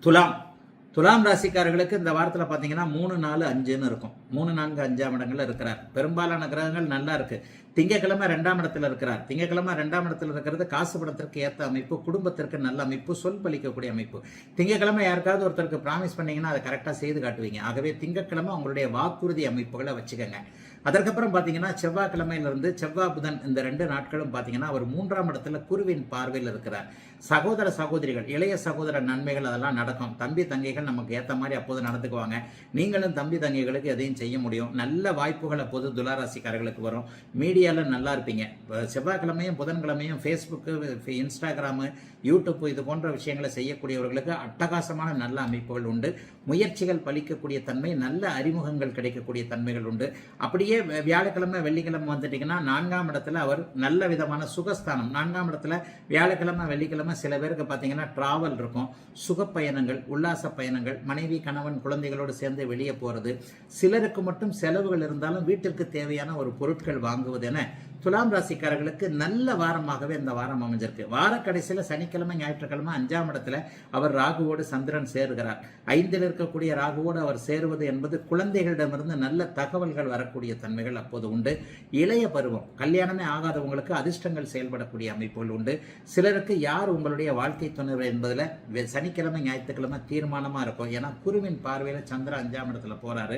துலாம் ராசிக்காரர்களுக்கு இந்த வாரத்தில் பார்த்தீங்கன்னா 3, 4, 5ன்னு இருக்கும். 3, 4, 5ஆம் இடங்கள்ல இருக்கிறார். பெரும்பாலான கிரகங்கள் நல்லா இருக்கு. திங்கக்கிழமை 2ஆம் இடத்துல இருக்கிறார். திங்கக்கிழமை 2ஆம் இடத்துல இருக்கிறது காசு பணத்திற்கு ஏற்ற அமைப்பு, குடும்பத்திற்கு நல்ல அமைப்பு, சொல் பலிக்கக்கூடிய அமைப்பு. திங்கக்கிழமை யாருக்காவது ஒருத்தருக்கு ப்ராமிஸ் பண்ணீங்கன்னா அதை கரெக்டாக செய்து காட்டுவீங்க. ஆகவே திங்கக்கிழமை உங்களுடைய வாக்குறுதி அமைப்புகளை வச்சுக்கோங்க. அதற்கப்புறம் பார்த்தீங்கன்னா செவ்வாய்க்கிழமையிலிருந்து செவ்வாய் புதன் இந்த 2 நாட்களும் பார்த்தீங்கன்னா அவர் 3ஆம் இடத்துல குருவின் பார்வையில் இருக்கிறார். சகோதர சகோதரிகள், இளைய சகோதர நன்மைகள் அதெல்லாம் நடக்கும். தம்பி தங்கைகள் நமக்கு ஏற்ற மாதிரி அப்போது நடந்துக்குவாங்க. நீங்களும் தம்பி தங்கைகளுக்கு எதையும் செய்ய முடியும். நல்ல வாய்ப்புகள் அப்போது துளாராசிக்காரர்களுக்கு வரும். மீடியாவில் நல்லா இருப்பீங்க. செவ்வாய்க்கிழமையும் புதன்கிழமையும் ஃபேஸ்புக்கு, இன்ஸ்டாகிராமு, யூடியூப் இது போன்ற விஷயங்களை செய்யக்கூடியவர்களுக்கு அட்டகாசமான நல்ல அமைப்புகள் உண்டு. முயற்சிகள் பலிக்கக்கூடிய தன்மை, நல்ல அறிமுகங்கள் கிடைக்கக்கூடிய தன்மைகள் உண்டு. அப்படியே வியாழக்கிழமை வெள்ளிக்கிழமை வந்துட்டீங்கன்னா 4ஆம் இடத்துல அவர் நல்ல விதமான சுகஸ்தானம். 4ஆம் இடத்துல வியாழக்கிழமை வெள்ளிக்கிழமை சில பேருக்கு பார்த்தீங்கன்னா டிராவல் இருக்கும், சுகப்பயணங்கள், உல்லாச பயணங்கள், மனைவி கணவன் குழந்தைகளோடு சேர்ந்து வெளியே போகிறது. சிலருக்கு மட்டும் செலவுகள் இருந்தாலும் வீட்டிற்கு தேவையான ஒரு பொருட்கள் வாங்குவது என துலாம் ராசிக்காரர்களுக்கு நல்ல வாரமாகவே இந்த வாரம் அமைஞ்சிருக்கு. வார கடைசியில் சனிக்கிழமை ஞாயிற்றுக்கிழமை 5ஆம் இடத்துல அவர் ராகுவோடு சந்திரன் சேருகிறார். 5ல் இருக்கக்கூடிய ராகுவோடு அவர் சேருவது என்பது குழந்தைகளிடமிருந்து நல்ல தகவல்கள் வரக்கூடிய தன்மைகள் அப்போது உண்டு. இளைய பருவம், கல்யாணமே ஆகாதவங்களுக்கு அதிர்ஷ்டங்கள் செயல்படக்கூடிய அமைப்புகள் உண்டு. சிலருக்கு யார் உங்களுடைய வாழ்க்கை துணை என்பதில் சனிக்கிழமை ஞாயிற்றுக்கிழமை தீர்மானமாக இருக்கும். ஏன்னா குருவின் பார்வையில் சந்திரன் 5ஆம் இடத்துல போறாரு.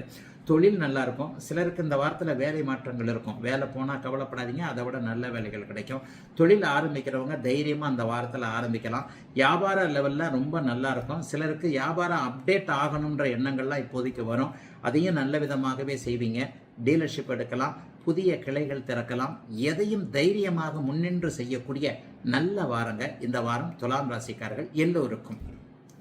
தொழில் நல்லா இருக்கும். சிலருக்கு இந்த வாரத்தில் வேலை மாற்றங்கள் இருக்கும். வேலை போனால் கவலைப்படாதீங்க, அதை விட நல்ல வேலைகள் கிடைக்கும். தொழில் ஆரம்பிக்கிறவங்க தைரியமாக அந்த வாரத்தில் ஆரம்பிக்கலாம். வியாபார லெவலில் ரொம்ப நல்லா இருக்கும். சிலருக்கு வியாபாரம் அப்டேட் ஆகணுன்ற எண்ணங்கள்லாம் இப்போதைக்கு வரும். அதையும் நல்ல விதமாகவே செய்வீங்க. டீலர்ஷிப் எடுக்கலாம், புதிய கிளைகள் திறக்கலாம். எதையும் தைரியமாக முன்னின்று செய்யக்கூடிய நல்ல வாரங்க இந்த வாரம் துலாம் ராசிக்காரர்கள் எல்லோருக்கும்.